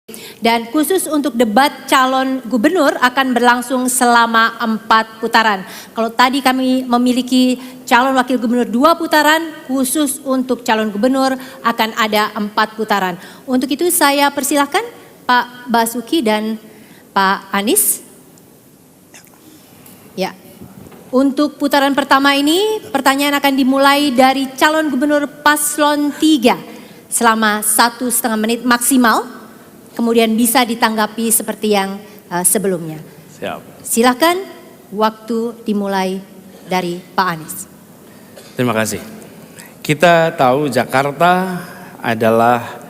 Dan khusus untuk debat calon gubernur akan berlangsung selama 4 putaran. Kalau tadi kami memiliki calon wakil gubernur 2 putaran, khusus untuk calon gubernur akan ada 4 putaran. Untuk itu saya persilahkan Pak Basuki dan Pak Anies. Ya. Untuk putaran pertama ini pertanyaan akan dimulai dari calon gubernur paslon 3 selama 1,5 menit maksimal. Kemudian bisa ditanggapi seperti yang sebelumnya. Siap. Silakan, waktu dimulai dari Pak Anies. Terima kasih. Kita tahu Jakarta adalah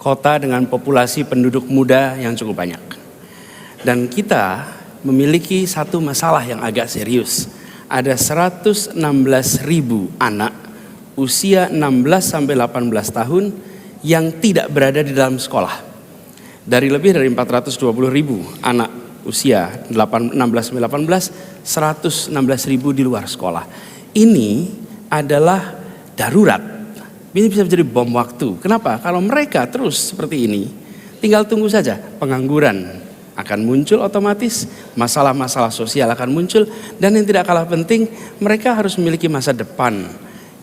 kota dengan populasi penduduk muda yang cukup banyak. Dan kita memiliki satu masalah yang agak serius. Ada 116.000 anak usia 16 sampai 18 tahun yang tidak berada di dalam sekolah. Dari lebih dari 420.000 anak usia 16-18, 116.000 di luar sekolah. Ini adalah darurat. Ini bisa menjadi bom waktu. Kenapa? Kalau mereka terus seperti ini, tinggal tunggu saja. Pengangguran akan muncul otomatis, masalah-masalah sosial akan muncul, dan yang tidak kalah penting, mereka harus memiliki masa depan.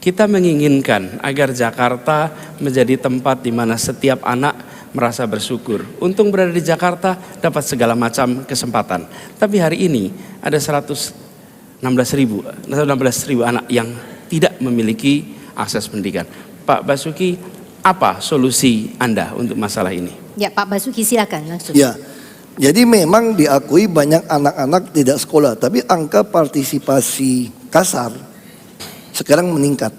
Kita menginginkan agar Jakarta menjadi tempat di mana setiap anak merasa bersyukur. Untung berada di Jakarta dapat segala macam kesempatan. Tapi hari ini ada 116.000 anak yang tidak memiliki akses pendidikan. Pak Basuki, apa solusi Anda untuk masalah ini? Ya, Pak Basuki silakan langsung. Ya, jadi memang diakui banyak anak-anak tidak sekolah, tapi angka partisipasi kasar sekarang meningkat.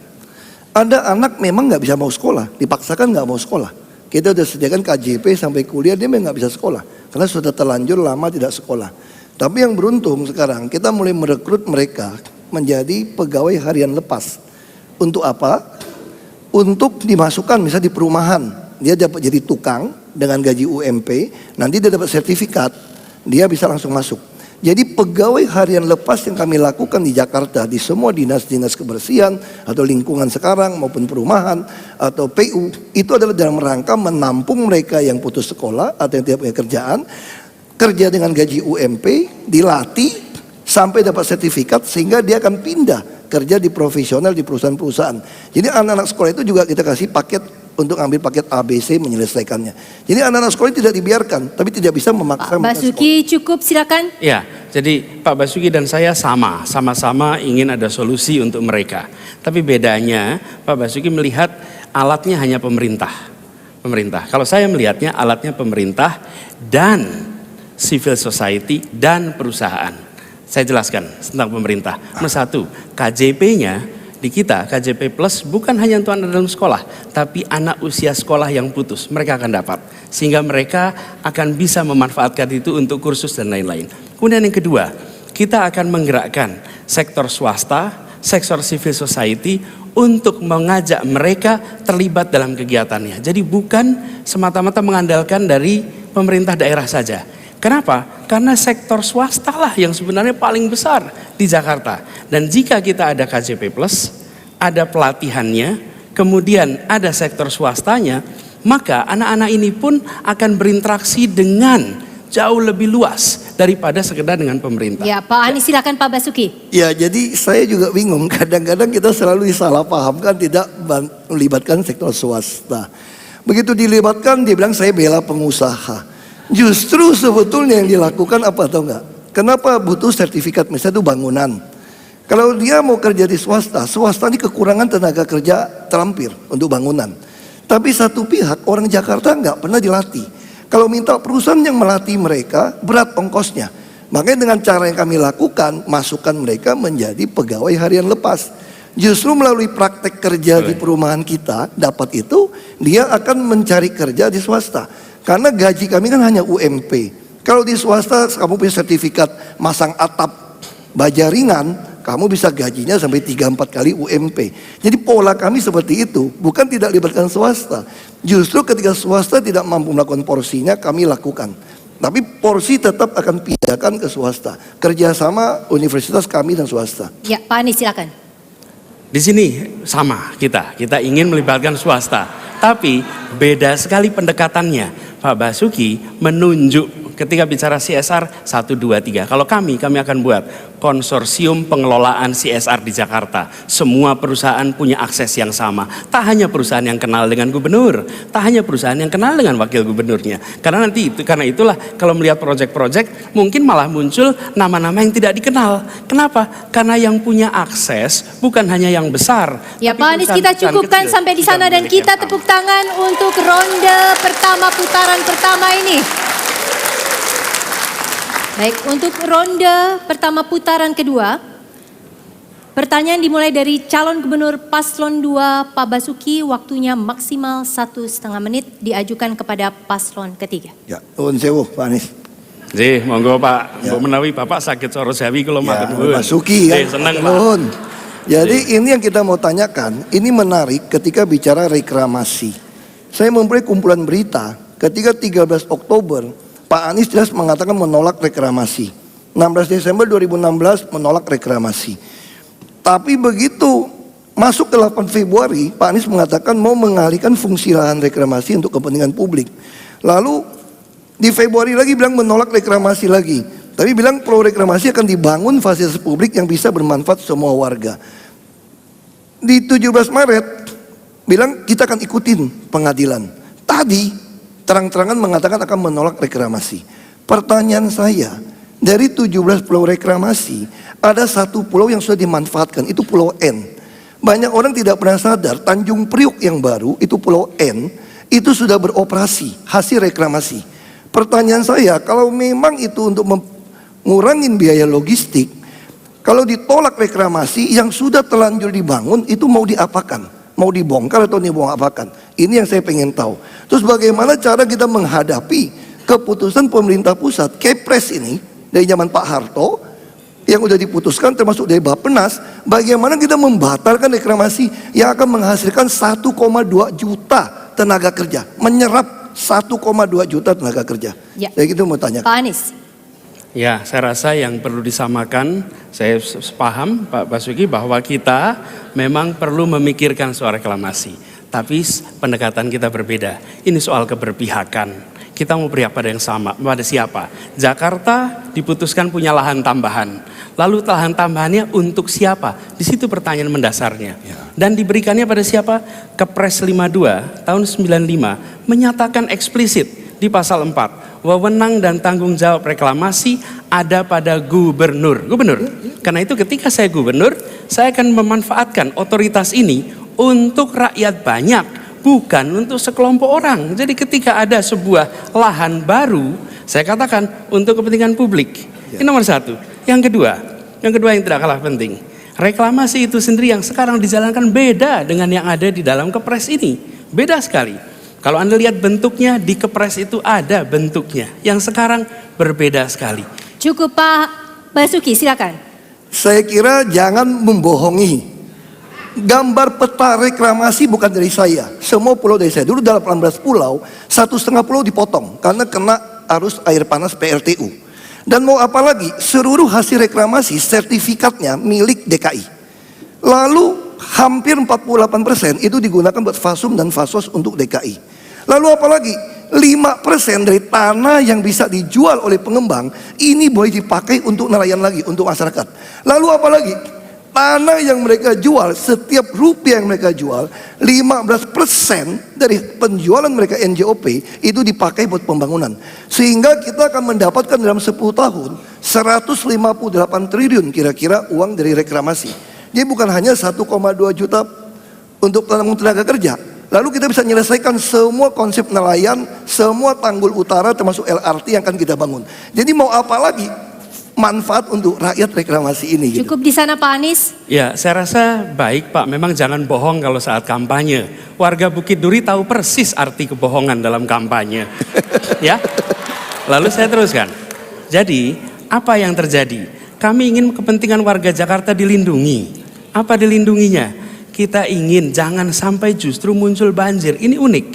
Ada anak memang nggak bisa mau sekolah, dipaksakan nggak mau sekolah. Kita sudah sediakan KJP sampai kuliah, dia memang nggak bisa sekolah karena sudah terlanjur lama tidak sekolah. Tapi yang beruntung sekarang kita mulai merekrut mereka menjadi pegawai harian lepas. Untuk apa? Untuk dimasukkan misalnya di perumahan, dia dapat jadi tukang dengan gaji UMP, nanti dia dapat sertifikat, dia bisa langsung masuk. Jadi pegawai harian lepas yang kami lakukan di Jakarta, di semua dinas-dinas kebersihan atau lingkungan sekarang maupun perumahan atau PU, itu adalah dalam rangka menampung mereka yang putus sekolah atau yang tidak punya kerjaan, kerja dengan gaji UMP, dilatih sampai dapat sertifikat sehingga dia akan pindah kerja di profesional di perusahaan-perusahaan. Jadi anak-anak sekolah itu juga kita kasih paket untuk ambil paket ABC menyelesaikannya. Jadi anak-anak sekolah tidak dibiarkan, tapi tidak bisa memaksa. Pak Basuki cukup silakan. Ya, jadi Pak Basuki dan saya sama-sama ingin ada solusi untuk mereka. Tapi bedanya Pak Basuki melihat alatnya hanya pemerintah. Kalau saya melihatnya alatnya pemerintah dan civil society dan perusahaan. Saya jelaskan tentang pemerintah. Nomor 1, KJP-nya di kita, KJP Plus bukan hanya untuk anak dalam sekolah, tapi anak usia sekolah yang putus, mereka akan dapat. Sehingga mereka akan bisa memanfaatkan itu untuk kursus dan lain-lain. Kemudian yang kedua, kita akan menggerakkan sektor swasta, sektor civil society untuk mengajak mereka terlibat dalam kegiatannya. Jadi bukan semata-mata mengandalkan dari pemerintah daerah saja. Kenapa? Karena sektor swasta lah yang sebenarnya paling besar di Jakarta. Dan jika kita ada KJP Plus, ada pelatihannya, kemudian ada sektor swastanya, maka anak-anak ini pun akan berinteraksi dengan jauh lebih luas daripada sekedar dengan pemerintah. Ya, Pak Anies silakan Pak Basuki. Ya, jadi saya juga bingung. Kadang-kadang kita selalu disalah pahamkan tidak melibatkan sektor swasta. Begitu dilibatkan, dia bilang saya bela pengusaha. Justru sebetulnya yang dilakukan apa atau enggak? Kenapa butuh sertifikat misalnya itu bangunan? Kalau dia mau kerja di swasta, swasta ini kekurangan tenaga kerja terampil untuk bangunan. Tapi satu pihak orang Jakarta enggak pernah dilatih. Kalau minta perusahaan yang melatih mereka berat ongkosnya. Makanya dengan cara yang kami lakukan, masukkan mereka menjadi pegawai harian lepas. Justru melalui praktek kerja di perumahan kita dapat itu, dia akan mencari kerja di swasta. Karena gaji kami kan hanya UMP. Kalau di swasta kamu punya sertifikat masang atap baja ringan, kamu bisa gajinya sampai 3-4 kali UMP. Jadi pola kami seperti itu, bukan tidak libatkan swasta. Justru ketika swasta tidak mampu melakukan porsinya, kami lakukan. Tapi porsi tetap akan pindahkan ke swasta. Kerjasama universitas kami dan swasta. Ya, Pak Anies silakan. Di sini sama kita ingin melibatkan swasta. Tapi beda sekali pendekatannya. Pak Basuki menunjuk ketika bicara CSR 1, 2, 3. Kalau kami akan buat konsorsium pengelolaan CSR di Jakarta. Semua perusahaan punya akses yang sama. Tak hanya perusahaan yang kenal dengan gubernur, tak hanya perusahaan yang kenal dengan wakil gubernurnya. Karena itulah kalau melihat proyek-proyek mungkin malah muncul nama-nama yang tidak dikenal. Kenapa? Karena yang punya akses bukan hanya yang besar. Ya tapi Pak Anies, kita perusahaan-perusahaan cukupkan kecil sampai di juga sana dan memiliki kita yang sama. tepuk tangan untuk ronde pertama putaran pertama ini. Baik, untuk ronde pertama putaran kedua, pertanyaan dimulai dari calon gubernur paslon 2 Pak Basuki, waktunya maksimal 1,5 menit diajukan kepada paslon ketiga. Ya, nuwun sewu Pak Anies. Jih, monggo Pak. Ya. Mbok menawi Bapak sakit soro jawi kula Ya, matur nuwun. Basuki kan. Jih, seneng Pak. Nuwun. Jadi ini yang kita mau tanyakan, ini menarik ketika bicara reklamasi. Saya mempunyai kumpulan berita ketika 13 Oktober Pak Anies jelas mengatakan menolak reklamasi. 16 Desember 2016 menolak reklamasi. Tapi begitu masuk ke 8 Februari, Pak Anies mengatakan mau mengalihkan fungsi lahan reklamasi untuk kepentingan publik. Lalu di Februari lagi bilang menolak reklamasi lagi. Tapi bilang pro reklamasi akan dibangun fasilitas publik yang bisa bermanfaat semua warga. Di 17 Maret bilang kita akan ikutin pengadilan. Tadi terang-terangan mengatakan akan menolak reklamasi. Pertanyaan saya, dari 17 pulau reklamasi, ada satu pulau yang sudah dimanfaatkan, itu Pulau N. Banyak orang tidak pernah sadar, Tanjung Priok yang baru, itu Pulau N, itu sudah beroperasi, hasil reklamasi. Pertanyaan saya, kalau memang itu untuk mengurangi biaya logistik, kalau ditolak reklamasi yang sudah terlanjur dibangun, itu mau diapakan? Mau dibongkar atau diapakan? Ini yang saya pengen tahu. Terus bagaimana cara kita menghadapi keputusan pemerintah pusat, Kepres ini, dari zaman Pak Harto, yang sudah diputuskan termasuk dari Bappenas, bagaimana kita membatalkan reklamasi yang akan menghasilkan 1,2 juta tenaga kerja, menyerap 1,2 juta tenaga kerja. Ya. Saya gitu mau tanya. Pak Anies. Ya, saya rasa yang perlu disamakan, saya paham Pak Basuki bahwa kita memang perlu memikirkan soal reklamasi. Tapi pendekatan kita berbeda. Ini soal keberpihakan. Kita mau beri pada yang sama, pada siapa? Jakarta diputuskan punya lahan tambahan. Lalu lahan tambahannya untuk siapa? Di situ pertanyaan mendasarnya. Dan diberikannya pada siapa? Kepres 52 tahun 95 menyatakan eksplisit di pasal 4. Wewenang dan tanggung jawab reklamasi ada pada gubernur. Karena itu ketika saya gubernur, saya akan memanfaatkan otoritas ini untuk rakyat banyak, bukan untuk sekelompok orang. Jadi ketika ada sebuah lahan baru, saya katakan untuk kepentingan publik. Ini nomor satu. Yang kedua yang tidak kalah penting. Reklamasi itu sendiri yang sekarang dijalankan beda dengan yang ada di dalam Kepres ini. Beda sekali. Kalau Anda lihat bentuknya, di Kepres itu ada bentuknya. Yang sekarang berbeda sekali. Cukup Pak Basuki, silakan. Saya kira jangan membohongi. Gambar peta reklamasi bukan dari saya. Semua pulau dari saya. Dulu dalam 18 pulau, 1,5 pulau dipotong karena kena arus air panas PLTU. Dan mau apa lagi? Seluruh hasil reklamasi sertifikatnya milik DKI. Lalu hampir 48% itu digunakan buat fasum dan fasos untuk DKI. Lalu apalagi 5% dari tanah yang bisa dijual oleh pengembang ini boleh dipakai untuk nelayan lagi, untuk masyarakat. Lalu apalagi tanah yang mereka jual, setiap rupiah yang mereka jual 15% dari penjualan mereka NJOP itu dipakai buat pembangunan. Sehingga kita akan mendapatkan dalam 10 tahun 158 triliun kira-kira uang dari reklamasi. Jadi bukan hanya 1,2 juta untuk tenaga kerja. Lalu kita bisa menyelesaikan semua konsep nelayan, semua tanggul utara termasuk LRT yang akan kita bangun. Jadi mau apa lagi manfaat untuk rakyat reklamasi ini? Gitu. Cukup di sana Pak Anies. Ya, saya rasa baik Pak. Memang jangan bohong kalau saat kampanye. Warga Bukit Duri tahu persis arti kebohongan dalam kampanye. Ya. Lalu saya teruskan. Jadi, apa yang terjadi? Kami ingin kepentingan warga Jakarta dilindungi. Apa dilindunginya? Kita ingin jangan sampai justru muncul banjir. Ini unik.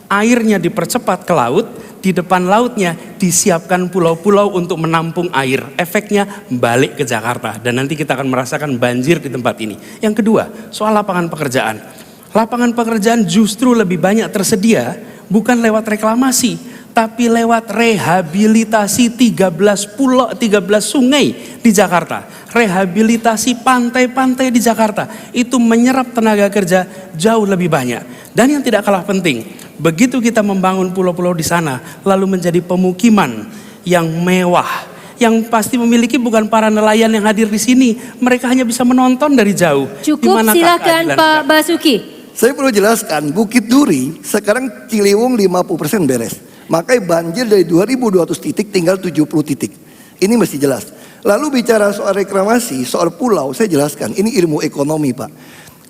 Airnya dipercepat ke laut, di depan lautnya disiapkan pulau-pulau untuk menampung air. Efeknya balik ke Jakarta dan nanti kita akan merasakan banjir di tempat ini. Yang kedua, soal lapangan pekerjaan. Lapangan pekerjaan justru lebih banyak tersedia bukan lewat reklamasi, tapi lewat rehabilitasi 13 pulau, 13 sungai di Jakarta, rehabilitasi pantai-pantai di Jakarta, itu menyerap tenaga kerja jauh lebih banyak. Dan yang tidak kalah penting, begitu kita membangun pulau-pulau di sana, lalu menjadi pemukiman yang mewah, yang pasti memiliki bukan para nelayan yang hadir di sini, mereka hanya bisa menonton dari jauh. Cukup, silakan Pak Basuki. Saya perlu jelaskan, Bukit Duri sekarang Ciliwung 50% beres. Makanya banjir dari 2.200 titik tinggal 70 titik. Ini mesti jelas. Lalu bicara soal reklamasi, soal pulau, saya jelaskan. Ini ilmu ekonomi, Pak.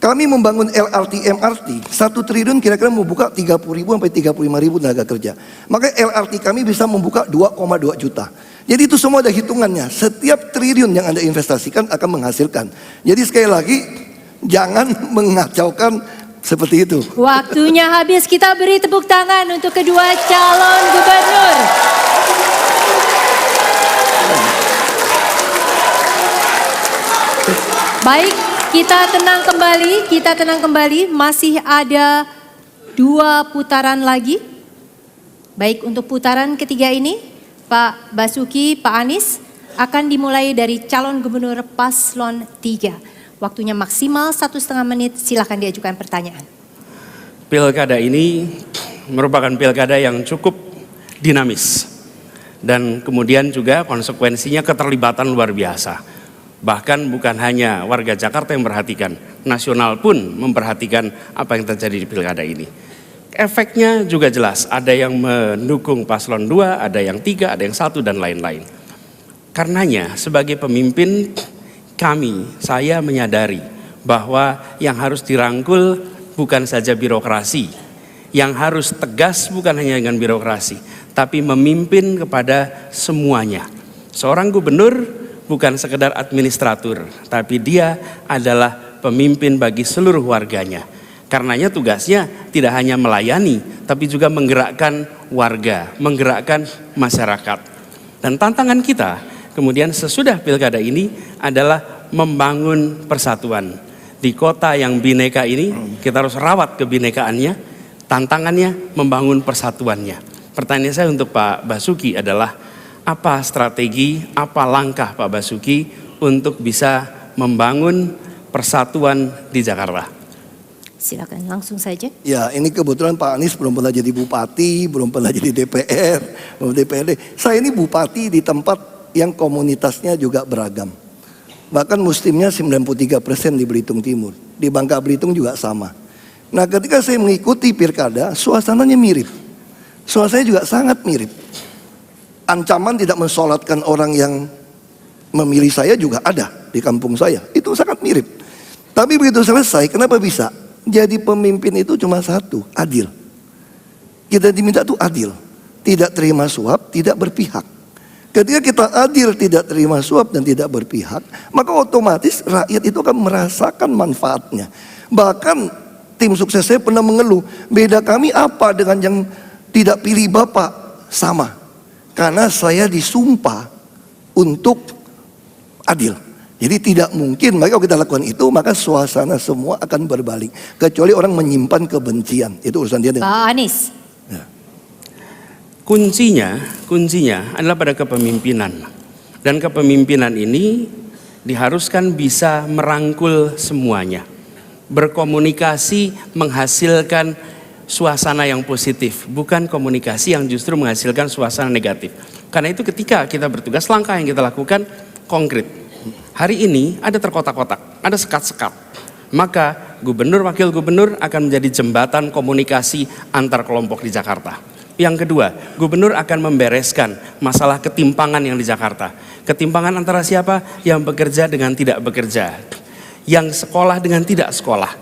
Kami membangun LRT, MRT, 1 triliun kira-kira membuka 30.000 sampai 35.000 tenaga kerja. Makanya LRT kami bisa membuka 2,2 juta. Jadi itu semua ada hitungannya. Setiap triliun yang Anda investasikan akan menghasilkan. Jadi sekali lagi, jangan mengacaukan seperti itu. Waktunya habis, kita beri tepuk tangan untuk kedua calon gubernur. Baik, kita tenang kembali, masih ada 2 putaran lagi. Baik, untuk putaran ketiga ini, Pak Basuki, Pak Anies akan dimulai dari calon gubernur paslon 3. Waktunya maksimal 1,5 menit, silakan diajukan pertanyaan. Pilkada ini merupakan pilkada yang cukup dinamis. Dan kemudian juga konsekuensinya keterlibatan luar biasa. Bahkan bukan hanya warga Jakarta yang memperhatikan, nasional pun memperhatikan apa yang terjadi di pilkada ini. Efeknya juga jelas, ada yang mendukung paslon 2, ada yang 3, ada yang 1 dan lain-lain. Karenanya sebagai pemimpin saya menyadari bahwa yang harus dirangkul bukan saja birokrasi, yang harus tegas bukan hanya dengan birokrasi, tapi memimpin kepada semuanya. Seorang gubernur bukan sekedar administratur, tapi dia adalah pemimpin bagi seluruh warganya. Karenanya tugasnya tidak hanya melayani, tapi juga menggerakkan warga, menggerakkan masyarakat. Dan tantangan kita kemudian sesudah pilkada ini adalah membangun persatuan. Di kota yang bineka ini kita harus rawat kebinekaannya, tantangannya membangun persatuannya. Pertanyaan saya untuk Pak Basuki adalah, apa strategi, apa langkah Pak Basuki untuk bisa membangun persatuan di Jakarta? Silakan langsung saja. Ya, ini kebetulan Pak Anies belum pernah jadi bupati, belum pernah jadi DPR, belum DPRD. Saya ini bupati di tempat yang komunitasnya juga beragam. Bahkan muslimnya 93% di Belitung Timur. Di Bangka Belitung juga sama. Nah, ketika saya mengikuti pilkada, suasananya mirip. Suasananya juga sangat mirip. Ancaman tidak mensolatkan orang yang memilih saya juga ada di kampung saya. Itu sangat mirip. Tapi begitu selesai, kenapa bisa? Jadi pemimpin itu cuma satu, adil. Kita diminta itu adil. Tidak terima suap, tidak berpihak. Ketika kita adil, tidak terima suap dan tidak berpihak, maka otomatis rakyat itu akan merasakan manfaatnya. Bahkan tim sukses saya pernah mengeluh, beda kami apa dengan yang tidak pilih Bapak? Sama. Karena saya disumpah untuk adil. Jadi tidak mungkin, maka kalau kita lakukan itu, maka suasana semua akan berbalik. Kecuali orang menyimpan kebencian, itu urusan dia. Pak Anies. Ya. Kuncinya adalah pada kepemimpinan. Dan kepemimpinan ini diharuskan bisa merangkul semuanya. Berkomunikasi menghasilkan suasana yang positif, bukan komunikasi yang justru menghasilkan suasana negatif. Karena itu ketika kita bertugas, langkah yang kita lakukan konkret. Hari ini ada terkotak-kotak, ada sekat-sekat. Maka gubernur, wakil gubernur akan menjadi jembatan komunikasi antar kelompok di Jakarta. Yang kedua, gubernur akan membereskan masalah ketimpangan yang di Jakarta. Ketimpangan antara siapa? Yang bekerja dengan tidak bekerja, yang sekolah dengan tidak sekolah,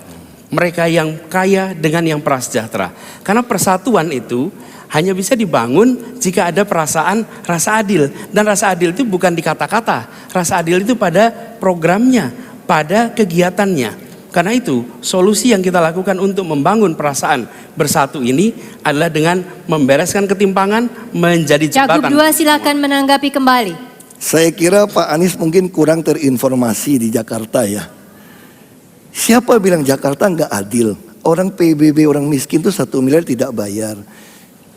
mereka yang kaya dengan yang prasejahtera. Karena persatuan itu hanya bisa dibangun jika ada perasaan rasa adil. Dan rasa adil itu bukan di kata-kata, rasa adil itu pada programnya, pada kegiatannya. Karena itu solusi yang kita lakukan untuk membangun perasaan bersatu ini adalah dengan membereskan ketimpangan menjadi jembatan. Cagup 2 silakan menanggapi kembali. Saya kira Pak Anies mungkin kurang terinformasi di Jakarta ya. Siapa bilang Jakarta nggak adil? Orang PBB, orang miskin tuh 1 miliar tidak bayar.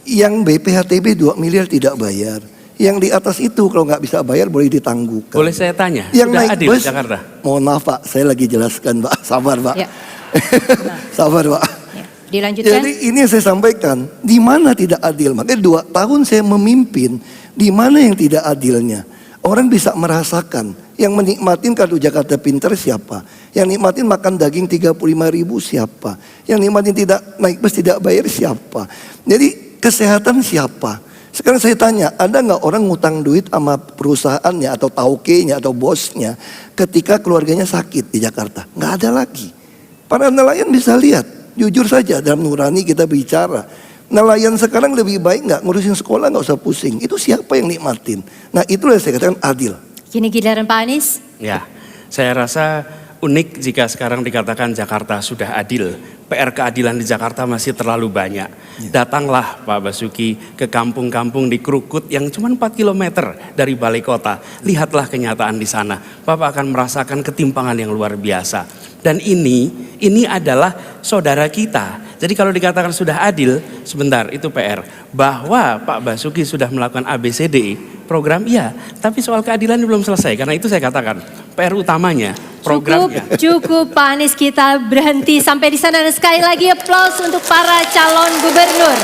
Yang BPHTB 2 miliar tidak bayar. Yang di atas itu kalau nggak bisa bayar boleh ditangguhkan. Boleh saya tanya, Yang sudah naik adil bus, Jakarta? mohon maaf Pak, saya lagi jelaskan Pak, sabar Pak. Ya. Sabar Pak. Ya. Dilanjutkan. Jadi ini yang saya sampaikan, di mana tidak adil. Makanya 2 tahun saya memimpin, di mana yang tidak adilnya. Orang bisa merasakan, yang menikmatin kartu Jakarta Pintar siapa? Yang nikmatin makan daging 35.000 siapa? Yang nikmatin tidak naik bus tidak bayar siapa? Jadi kesehatan siapa? Sekarang saya tanya, ada nggak orang ngutang duit sama perusahaannya atau taukenya atau bosnya ketika keluarganya sakit di Jakarta? Nggak ada lagi. Para nelayan bisa lihat, jujur saja dalam nurani kita bicara. Nelayan sekarang lebih baik nggak ngurusin sekolah, nggak usah pusing. Itu siapa yang nikmatin? Nah itulah yang saya katakan adil. Kini giliran Pak Anies. Ya, saya rasa unik jika sekarang dikatakan Jakarta sudah adil. PR keadilan di Jakarta masih terlalu banyak. Datanglah Pak Basuki ke kampung-kampung di Krukut yang cuma 4 km dari balai kota. Lihatlah kenyataan di sana. Bapak akan merasakan ketimpangan yang luar biasa. Dan ini adalah saudara kita. Jadi kalau dikatakan sudah adil, sebentar itu PR. Bahwa Pak Basuki sudah melakukan ABCD program iya, tapi soal keadilan belum selesai. Karena itu saya katakan PR utamanya programnya. Cukup Pak Anies, kita berhenti sampai di sana. Dan sekali lagi aplaus untuk para calon gubernur.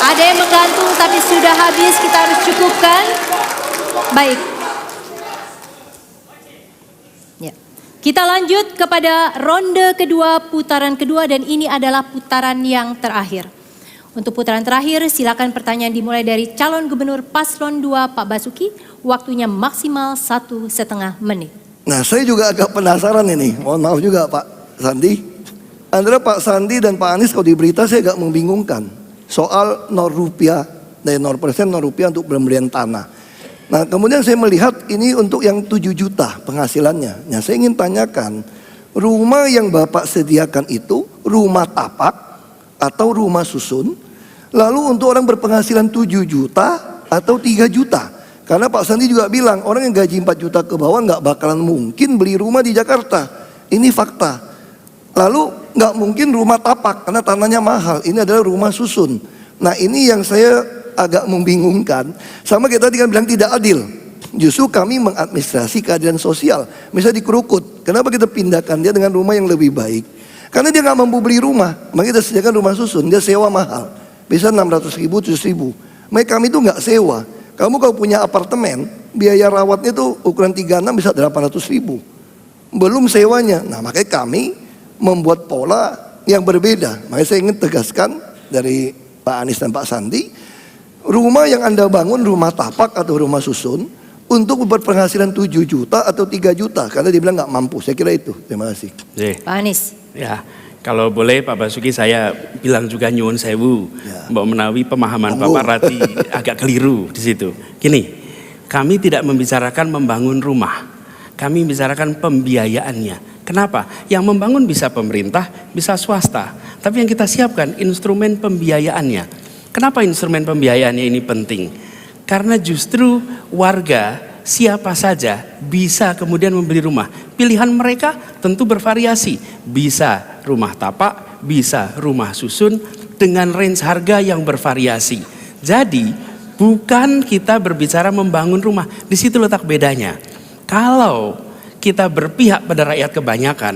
Ada yang menggantung tapi sudah habis, kita harus cukupkan. Baik. Ya. Kita lanjut kepada ronde kedua, putaran kedua, dan ini adalah putaran yang terakhir. Untuk putaran terakhir, silakan pertanyaan dimulai dari calon gubernur paslon 2 Pak Basuki. Waktunya maksimal 1,5 menit. Nah saya juga agak penasaran ini, mohon maaf juga Pak Sandi. Antara Pak Sandi dan Pak Anies kalau di berita saya agak membingungkan. Soal 0 rupiah, dari 0% 0 rupiah untuk pembelian tanah. Nah kemudian saya melihat ini untuk yang 7 juta penghasilannya. Nah saya ingin tanyakan, rumah yang Bapak sediakan itu rumah tapak atau rumah susun? Lalu untuk orang berpenghasilan 7 juta atau 3 juta? Karena Pak Sandi juga bilang orang yang gaji 4 juta ke bawah nggak bakalan mungkin beli rumah di Jakarta. Ini fakta. Lalu nggak mungkin rumah tapak karena tanahnya mahal. Ini adalah rumah susun. Nah ini yang saya agak membingungkan. Sama kita tadi kan bilang tidak adil. Justru kami mengadministrasi keadilan sosial. Misalnya di Krukut, kenapa kita pindahkan dia dengan rumah yang lebih baik? Karena dia nggak mampu beli rumah, maka kita sediakan rumah susun. Dia sewa mahal, bisa 600.000, 700.000. Maka kami itu nggak sewa. Kamu kalau punya apartemen, biaya rawatnya tuh ukuran 36 bisa 800.000. Belum sewanya. Nah makanya kami membuat pola yang berbeda. Makanya saya ingin tegaskan dari Pak Anies dan Pak Sandi, rumah yang Anda bangun rumah tapak atau rumah susun untuk berpenghasilan 7 juta atau 3 juta. Karena dia bilang nggak mampu. Saya kira itu. Terima kasih. Pak Anies. Ya, kalau boleh Pak Basuki saya bilang juga nyuwun sewu, Ya. Mbak Menawi pemahaman Bapak Rati agak keliru di situ. Gini, kami tidak membicarakan membangun rumah, kami bicarakan pembiayaannya. Kenapa? Yang membangun bisa pemerintah, bisa swasta, tapi yang kita siapkan instrumen pembiayaannya. Kenapa instrumen pembiayaannya ini penting? Karena justru warga siapa saja bisa kemudian membeli rumah. Pilihan mereka tentu bervariasi. Bisa rumah tapak, bisa rumah susun dengan range harga yang bervariasi. Jadi bukan kita berbicara membangun rumah. Di situ letak bedanya. Kalau kita berpihak pada rakyat kebanyakan,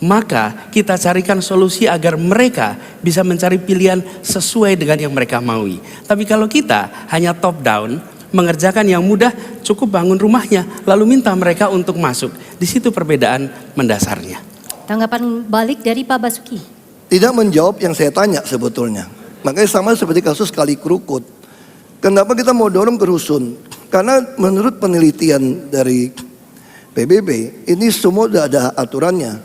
maka kita carikan solusi agar mereka bisa mencari pilihan sesuai dengan yang mereka maui. Tapi kalau kita hanya top down, mengerjakan yang mudah, cukup bangun rumahnya, lalu minta mereka untuk masuk. Di situ perbedaan mendasarnya. Tanggapan balik dari Pak Basuki. Tidak menjawab yang saya tanya sebetulnya. Makanya sama seperti kasus Kali Krukut. Kenapa kita mau dorong ke rusun? Karena menurut penelitian dari PBB, ini semua sudah ada aturannya.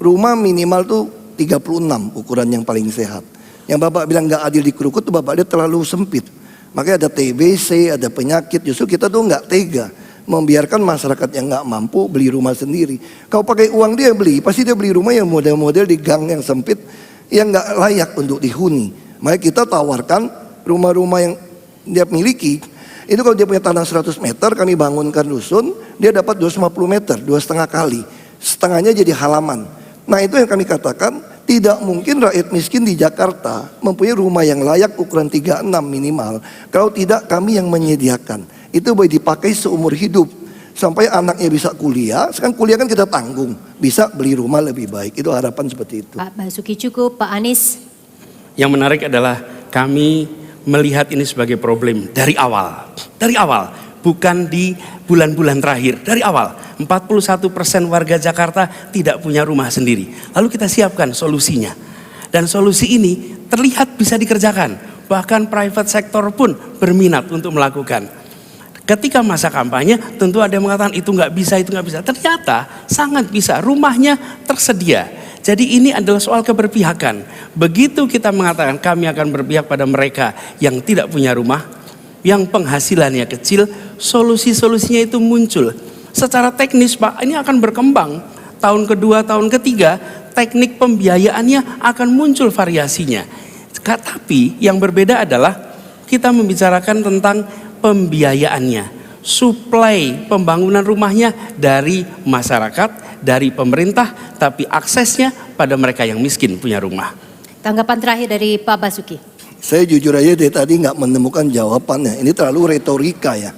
Rumah minimal tuh 36 ukuran yang paling sehat. Yang Bapak bilang nggak adil di Krukut tuh Bapak dia terlalu sempit. Makanya ada TBC, ada penyakit. Justru kita tuh nggak tega membiarkan masyarakat yang nggak mampu beli rumah sendiri. Kalau pakai uang dia beli, pasti dia beli rumah yang model-model di gang yang sempit, yang nggak layak untuk dihuni. Makanya kita tawarkan rumah-rumah yang dia miliki. Itu kalau dia punya tanah 100 meter, kami bangunkan dusun, dia dapat 250 meter, 2,5 kali. Setengahnya jadi halaman. Nah itu yang kami katakan, Tidak mungkin rakyat miskin di Jakarta mempunyai rumah yang layak ukuran 36 minimal kalau tidak kami yang menyediakan. Itu boleh dipakai seumur hidup sampai anaknya bisa kuliah. Sekarang kuliah kan kita tanggung, bisa beli rumah lebih baik. Itu harapan seperti itu. Pak Basuki cukup, Pak Anies. Yang menarik adalah kami melihat ini sebagai problem dari awal. Dari awal, bukan di bulan-bulan terakhir. Dari awal, 41% warga Jakarta tidak punya rumah sendiri. Lalu kita siapkan solusinya. Dan solusi ini terlihat bisa dikerjakan. Bahkan private sector pun berminat untuk melakukan. Ketika masa kampanye, tentu ada yang mengatakan itu nggak bisa, itu nggak bisa. Ternyata sangat bisa, rumahnya tersedia. Jadi ini adalah soal keberpihakan. Begitu kita mengatakan kami akan berpihak pada mereka yang tidak punya rumah, yang penghasilannya kecil, solusi-solusinya itu muncul. Secara teknis Pak, ini akan berkembang. Tahun kedua, tahun ketiga, teknik pembiayaannya akan muncul variasinya. Tapi yang berbeda adalah kita membicarakan tentang pembiayaannya. Suplai pembangunan rumahnya dari masyarakat, dari pemerintah, tapi aksesnya pada mereka yang miskin punya rumah. Tanggapan terakhir dari Pak Basuki. Saya jujur aja dari tadi nggak menemukan jawabannya. Ini terlalu retorika ya.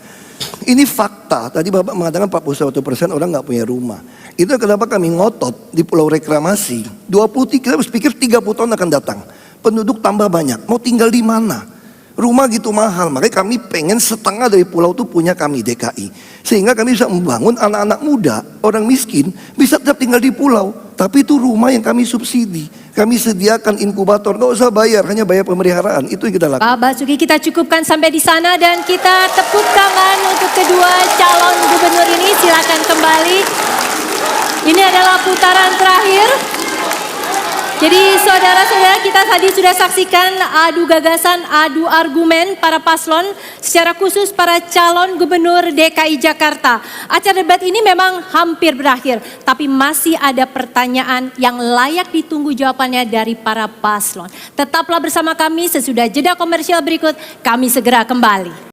Ini fakta. Tadi Bapak mengatakan 41% orang nggak punya rumah. Itu kenapa kami ngotot di Pulau Reklamasi. 23, kita harus pikir 30 tahun akan datang. Penduduk tambah banyak. Mau tinggal di mana? Rumah gitu mahal, makanya kami pengen setengah dari pulau itu punya kami DKI. Sehingga kami bisa membangun anak-anak muda, orang miskin, bisa tetap tinggal di pulau. Tapi itu rumah yang kami subsidi. Kami sediakan inkubator, gak usah bayar, hanya bayar pemeliharaan. Itu yang kita lakukan. Pak Basuki, kita cukupkan sampai di sana dan kita tepuk tangan untuk kedua calon gubernur ini. Silakan kembali. Ini adalah putaran terakhir. Jadi saudara-saudara, kita tadi sudah saksikan adu gagasan, adu argumen para paslon, secara khusus para calon gubernur DKI Jakarta. Acara debat ini memang hampir berakhir, tapi masih ada pertanyaan yang layak ditunggu jawabannya dari para paslon. Tetaplah bersama kami, sesudah jeda komersial berikut, kami segera kembali.